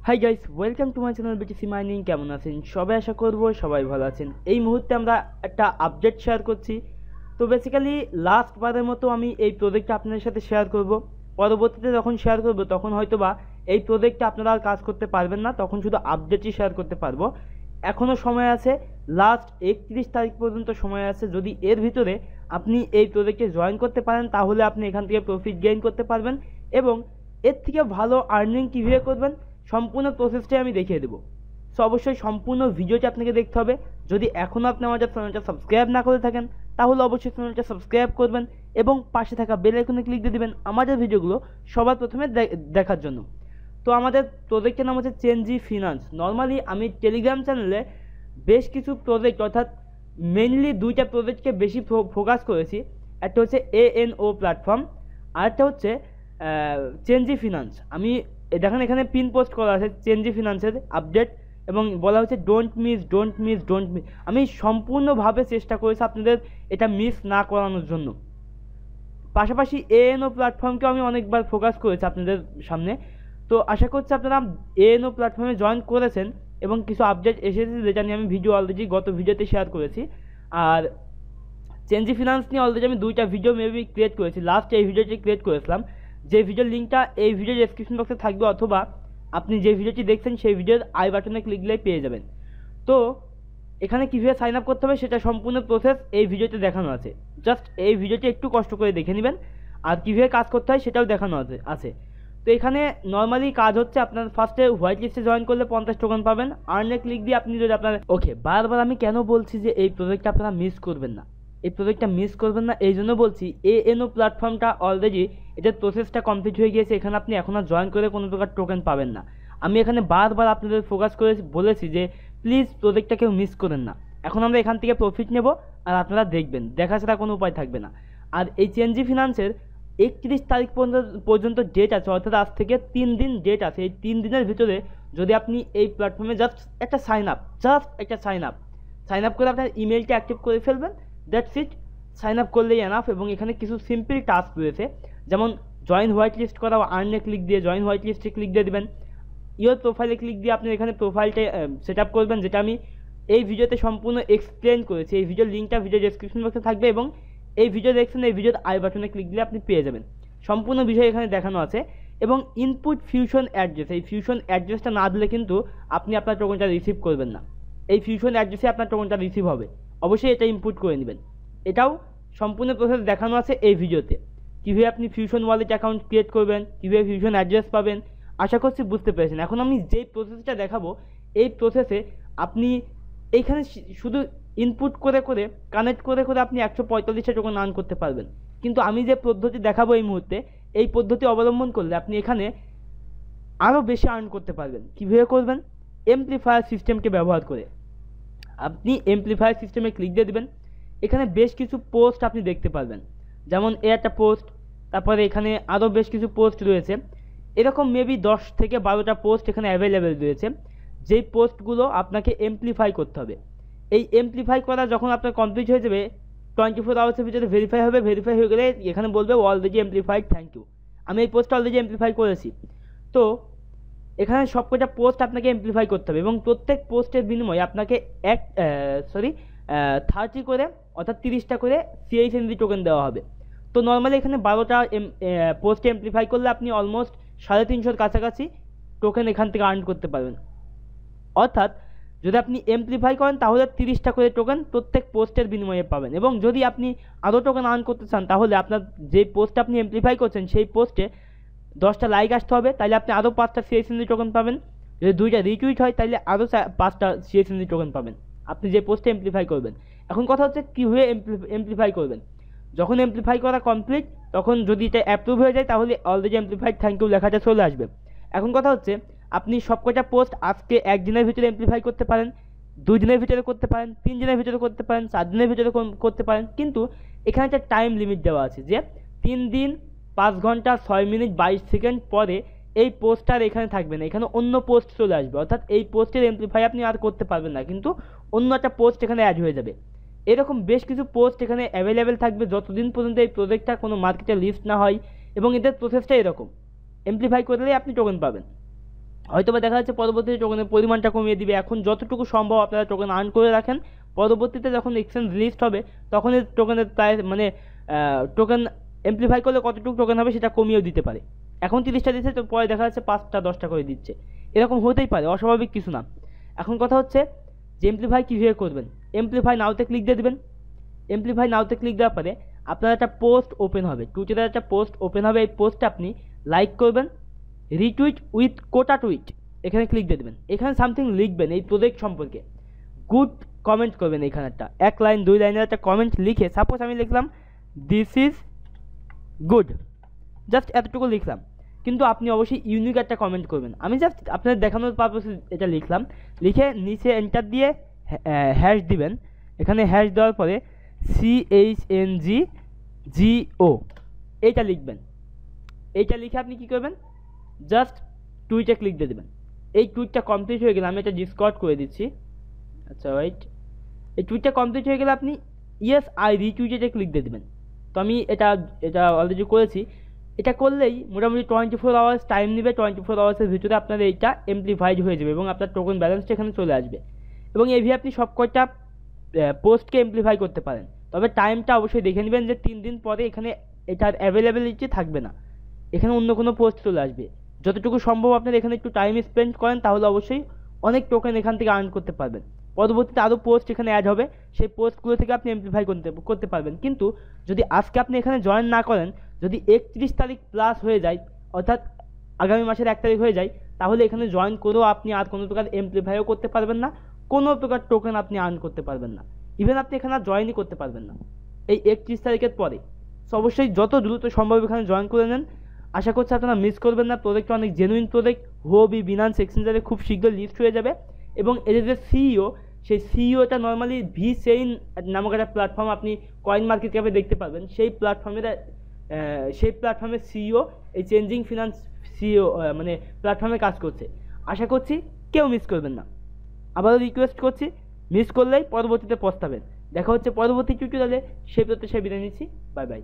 Hi guys, welcome to my channel BTC mining. কেমন আছেন সবাই? আশা করবো সবাই ভালো আছেন। এই মুহূর্তে আমরা একটা আপডেট শেয়ার করছি। তো বেসিক্যালি লাস্ট বারের মতো আমি এই প্রজেক্টটা আপনাদের সাথে শেয়ার করব। পরবর্তীতে যখন শেয়ার করব তখন হয়তো বা এই প্রজেক্টটা আপনারা আর কাজ করতে পারবেন না, তখন শুধু আপডেটই শেয়ার করতে পারবো। এখনও সময় আছে, লাস্ট 31 তারিখ পর্যন্ত সময় আছে। যদি এর ভিতরে আপনি এই প্রজেক্টে জয়েন করতে পারেন তাহলে আপনি এখান থেকে প্রফিট গেইন করতে পারবেন এবং এর থেকে ভালো আর্নিং কীভাবে করবেন সম্পূর্ণ প্রসেসটাই আমি দেখিয়ে দেবো। সো অবশ্যই সম্পূর্ণ ভিডিওটি আপনাকে দেখতে হবে। যদি এখনও আপনি আমাদের চ্যানেলটা সাবস্ক্রাইব না করে থাকেন তাহলে অবশ্যই চ্যানেলটা সাবস্ক্রাইব করবেন এবং পাশে থাকা বেল আইকনে ক্লিক দিয়ে দেবেন আমাদের ভিডিওগুলো সবার প্রথমে দেখার জন্য। তো আমাদের প্রজেক্টের নাম হচ্ছে চেঞ্জি ফিনান্স। নর্মালি আমি টেলিগ্রাম চ্যানেলে বেশ কিছু প্রজেক্ট অর্থাৎ মেইনলি দুইটা প্রজেক্টকে বেশি ফোকাস করেছি। একটা হচ্ছে ANO প্ল্যাটফর্ম, আরেকটা হচ্ছে চেঞ্জি ফিনান্স। আমি দেখেন এখানে পিন পোস্ট করা আছে চেঞ্জি ফিনান্সের আপডেট এবং বলা হচ্ছে ডোন্ট মিস। আমি সম্পূর্ণভাবে চেষ্টা করেছি আপনাদের এটা মিস না করানোর জন্য। পাশাপাশি ANO প্ল্যাটফর্মকেও আমি অনেকবার ফোকাস করেছি আপনাদের সামনে। তো আশা করছি আপনারা ANO প্ল্যাটফর্মে জয়েন করেছেন এবং কিছু আপডেট এসেছে যেটা নিয়ে আমি ভিডিও অলরেডি গত ভিডিওতে শেয়ার করেছি। আর চেঞ্জি ফিনান্স নিয়ে অলরেডি আমি দুইটা ভিডিও মেবি ক্রিয়েট করেছি। লাস্ট এই ভিডিওটি ক্রিয়েট করেছিলাম, যে ভিডিওর লিঙ্কটা এই ভিডিও ডেসক্রিপশন বক্সে থাকবে, অথবা আপনি যে ভিডিওটি দেখছেন সেই ভিডিওর আই বাটনে ক্লিক দিলে পেয়ে যাবেন। তো এখানে কীভাবে সাইন আপ করতে হবে সেটা সম্পূর্ণ প্রসেস এই ভিডিওতে দেখানো আছে। জাস্ট এই ভিডিওটি একটু কষ্ট করে দেখে নেবেন, আর কীভাবে কাজ করতে হয় সেটাও দেখানো আছে। তো এখানে নর্মালি কাজ হচ্ছে আপনার ফার্স্টে হোয়াইট লিস্টে জয়েন করলে 50 টোকেন পাবেন। আর্নে ক্লিক দিয়ে আপনি যদি আপনার বারবার আমি কেন বলছি যে এই প্রজেক্টটা আপনারা মিস করবেন না, এই প্রজেক্টটা মিস করবেন না এই জন্য বলছি, ANO প্ল্যাটফর্মটা অলরেডি এটার প্রসেসটা কমপ্লিট হয়ে গিয়েছে। এখানে আপনি এখন আর জয়েন করে কোনো প্রকার টোকেন পাবেন না। আমি এখানে বারবার আপনাদের ফোকাস করে বলেছি যে প্লিজ প্রজেক্টটা কেউ মিস করেন না। এখন আমরা এখান থেকে প্রফিট নেব আর আপনারা দেখবেন, দেখা ছাড়া কোনো উপায় থাকবে না। আর এই চেঞ্জি ফিনান্সের 31 তারিখ পর্যন্ত ডেট আছে, অর্থাৎ আজ থেকে 3 দিন ডেট আছে। এই 3 দিনের ভিতরে যদি আপনি এই প্ল্যাটফর্মে জাস্ট একটা সাইন আপ করে আপনার ইমেলটা অ্যাক্টিভ করে ফেলবেন, দ্যাটস ইট। সাইন আপ করলেই এনাফ। এবং এখানে কিছু সিম্পল টাস্ক রয়েছে, যেমন জয়েন হোয়াইট লিস্ট করা। আর্নে ক্লিক দিয়ে জয়েন হোয়াইট লিস্টে ক্লিক দিয়ে দেবেন। ইয়োর প্রোফাইলে ক্লিক দিয়ে আপনি এখানে প্রোফাইলটা সেট আপ করবেন, যেটা আমি এই ভিডিওতে সম্পূর্ণ এক্সপ্লেন করেছি। এই ভিডিওর লিঙ্কটা ভিডিও ডেসক্রিপশন বক্সে থাকবে এবং এই ভিডিও দেখছেন, এই ভিডিওর আই বাটনে ক্লিক দিলে আপনি পেয়ে যাবেন। সম্পূর্ণ বিষয় এখানে দেখানো আছে। এবং ইনপুট ফিউশন অ্যাড্রেস, এই ফিউশন অ্যাড্রেসটা না দিলে কিন্তু আপনি আপনার টোকেনটা রিসিভ করবেন না। এই ফিউশন অ্যাড্রেসে আপনার টোকেনটা রিসিভ হবে, অবশ্যই এটা ইনপুট করে নেবেন। এটাও সম্পূর্ণ প্রসেস দেখানো আছে এই ভিডিওতে, কীভাবে আপনি ফিউশন ওয়ালেট অ্যাকাউন্ট ক্রিয়েট করবেন, কীভাবে ফিউশন অ্যাড্রেস পাবেন। আশা করছি বুঝতে পেরেছেন। এখন আমি যেই প্রসেসটা দেখাবো এই প্রসেসে আপনি এইখানে শুধু ইনপুট করে কানেক্ট করে আপনি 145টা টোকেন আর্ন করতে পারবেন। কিন্তু আমি যে পদ্ধতি দেখাবো এই মুহূর্তে, এই পদ্ধতি অবলম্বন করলে আপনি এখানে আরও বেশি আর্ন করতে পারবেন। কীভাবে করবেন? এমপ্লিফায়ার সিস্টেমকে ব্যবহার করে। আপনি এমপ্লিফায়ার সিস্টেমে ক্লিক দিয়ে দেবেন। এখানে বেশ কিছু পোস্ট আপনি দেখতে পারবেন, যেমন এ একটা পোস্ট, তারপরে এখানে আরও বেশ কিছু পোস্ট রয়েছে। এরকম মেবি 10 থেকে 12টা পোস্ট এখানে অ্যাভেলেবেল রয়েছে, যেই পোস্টগুলো আপনাকে এমপ্লিফাই করতে হবে। এই এমপ্লিফাই করা যখন আপনার কমপ্লিট হয়ে যাবে 24 আওয়ার্সের ভিতরে ভেরিফাই হবে। ভেরিফাই হয়ে গেলে এখানে বলবে অলরেডি এমপ্লিফাইড, থ্যাংক ইউ। আমি এই পোস্টটা অলরেডি এমপ্লিফাই করেছি। তো এখানে সবকটা পোস্ট আপনাকে এমপ্লিফাই করতে হবে এবং প্রত্যেক পোস্টের বিনিময়ে আপনাকে 30 করে অর্থাৎ 30টা করে CHND টোকেন দেওয়া হবে। তো নর্মালি এখানে 12টা পোস্ট এমপ্লিফাই করলে আপনি অলমোস্ট 350-এর কাছাকাছি টোকেন এখান থেকে আর্ন করতে পারবেন। অর্থাৎ যদি আপনি এমপ্লিফাই করেন তাহলে 30টা করে টোকেন প্রত্যেক পোস্টের বিনিময়ে পাবেন। এবং যদি আপনি আরও টোকেন আর্ন করতে চান তাহলে আপনার যে পোস্ট আপনি এমপ্লিফাই করছেন সেই পোস্টে 10টা লাইক আসতে হবে, তাহলে আপনি আরও 5টা CHND টোকেন পাবেন। যদি 2টা রিটুইট হয় তাহলে আরও 5টা CHND টোকেন পাবেন আপনি যে পোস্টে এমপ্লিফাই করবেন। এখন কথা হচ্ছে কীভাবে এমপ্লিফাই করবেন। যখন এমপ্লিফাই করা কমপ্লিট, তখন যদি এটা অ্যাপ্রুভ হয়ে যায় তাহলে অলরেডি এমপ্লিফাইড থ্যাংক ইউ লেখাটা চলে আসবে। এখন কথা হচ্ছে আপনি সবকটা পোস্ট আজকে 1 দিনের ভিতরে এমপ্লিফাই করতে পারেন, 2 দিনের ভিতরে করতে পারেন, 3 দিনের ভিতরে করতে পারেন, 4 দিনের ভিতরে করতে পারেন। কিন্তু এখানে একটা টাইম লিমিট দেওয়া আছে যে 3 দিন 5 ঘন্টা 6 মিনিট 22 সেকেন্ড পরে এই পোস্টটার এখানে থাকবে না, এখানে অন্য পোস্ট চলে আসবে। অর্থাৎ এই পোস্টের এমপ্লিফাই আপনি আর করতে পারবেন না, কিন্তু অন্য একটা পোস্ট এখানে অ্যাড হয়ে যাবে। এরকম বেশ কিছু পোস্ট এখানে অ্যাভেলেবেল থাকবে যতদিন পর্যন্ত এই প্রজেক্টটা কোনো মার্কেটে লিস্ট না হয়। এবং এদের প্রসেসটা এরকম, এমপ্লিফাই করলেই আপনি টোকেন পাবেন। হয়তো বা দেখা যাচ্ছে পরবর্তীতে টোকেনের পরিমাণটা কমিয়ে দিবে। এখন যতটুকু সম্ভব আপনারা টোকেন আর্ন করে রাখেন, পরবর্তীতে যখন এক্সচেঞ্জ লিস্ট হবে তখন এই টোকেনের প্রাইস মানে টোকেন এমপ্লিফাই করলে কতটুকু টোকেন হবে সেটা কমিয়েও দিতে পারে। এখন 30টা দিচ্ছে, তো পরে দেখা যাচ্ছে 5টা 10টা করে দিচ্ছে, এরকম হতেই পারে, অস্বাভাবিক কিছু না। এখন কথা হচ্ছে যে এমপ্লিফাই কীভাবে করবেন। এমপ্লিফাই নাওতে ক্লিক দিয়ে দেবেন। এমপ্লিফাই নাওতে ক্লিক দেওয়ার পরে আপনার একটা পোস্ট ওপেন হবে, টুইটারে একটা পোস্ট ওপেন হবে। এই পোস্টটা আপনি লাইক করবেন, রিটুইট উইথ কোটা টুইট, এখানে ক্লিক দিয়ে দেবেন। এখানে সামথিং লিখবেন এই প্রজেক্ট সম্পর্কে, গুড কমেন্ট করবেন। এখানে একটা 1 লাইন 2 লাইনের একটা কমেন্ট লিখে, সাপোজ আমি লিখলাম দিস ইজ গুড, জাস্ট এতটুকু লিখলাম। কিন্তু আপনি অবশ্যই ইউনিক একটা কমেন্ট করবেন। আমি জাস্ট আপনাদের দেখানোর পারপাসে এটা লিখলাম, লিখে নিচে এন্টার দিয়ে হ্যাশ দিবেন। এখানে হ্যাশ দেওয়ার পরে CHNGGO এইটা লিখবেন। এইটা লিখে আপনি কী করবেন, জাস্ট টুইটে ক্লিক দিয়ে দেবেন। এই টুইটটা কমপ্লিট হয়ে গেলে আমি এটা ডিসকর্ড করে দিচ্ছি। আচ্ছা ওয়েট, এই টুইটটা কমপ্লিট হয়ে গেলে আপনি ইয়েস আই রিটুইটে ক্লিক দিয়ে দেবেন। তো আমি এটা অলরেডি করেছি। এটা করলেই মোটামুটি 24 আওয়ার্স টাইম নেবে। 24 আওয়ার্সের ভিতরে আপনার এইটা এমপ্লিফাইড হয়ে যাবে এবং আপনার টোকেন ব্যালেন্সটা এখানে চলে আসবে। এবং এইভাবে আপনি সব কয়টা পোস্টকে এমপ্লিফাই করতে পারেন। তবে টাইমটা অবশ্যই দেখে নেবেন যে 3 দিন পরে এখানে এটার অ্যাভেলেবিলিটি থাকবে না, এখানে অন্য কোনো পোস্ট চলে আসবে। যতটুকু সম্ভব আপনার এখানে একটু টাইম স্পেন্ড করেন, তাহলে অবশ্যই অনেক টোকেন এখান থেকে আর্ন করতে পারবেন। পরবর্তীতে আরও পোস্ট এখানে অ্যাড হবে, সেই পোস্টগুলো থেকে আপনি এমপ্লিফাই করতে পারবেন। কিন্তু যদি আজকে আপনি এখানে জয়েন না করেন, যদি 31 তারিখ প্লাস হয়ে যায়, অর্থাৎ আগামী মাসের 1 তারিখ হয়ে যায়, তাহলে এখানে জয়েন করেও আপনি আর কোনো প্রকার এমপ্লিফাইও করতে পারবেন না, কোনো প্রকার টোকেন আপনি আর্ন করতে পারবেন না, ইভেন আপনি এখানে আর জয়েনই করতে পারবেন না এই 31 তারিখের পরে। সো অবশ্যই যত দ্রুত সম্ভব এখানে জয়েন করে নেন। আশা করছি আপনারা মিস করবেন না। প্রজেক্টটা অনেক জেনুইন প্রজেক্ট। হুওবি, বিনান্স এক্সচেঞ্জারে খুব শীঘ্রই লিস্ট হয়ে যাবে। এবং এদের যে সিইও, সেই সিইওটা নর্মালি ভিচেইন নামক একটা প্ল্যাটফর্ম আপনি কয়েন মার্কেট ক্যাপে দেখতে পাবেন। সেই প্ল্যাটফর্মের সিইও এই চেঞ্জিং ফিনান্স সিইও মানে প্ল্যাটফর্মে কাজ করছে। আশা করছি কেউ মিস করবেন না। আবারও রিকোয়েস্ট করছি, মিস করলেই পরবর্তীতে পস্তাবেন। দেখা হচ্ছে পরবর্তী টিউটোরিয়ালে। সেই প্রত্যাশায় বিদায় নিচ্ছি। Bye bye.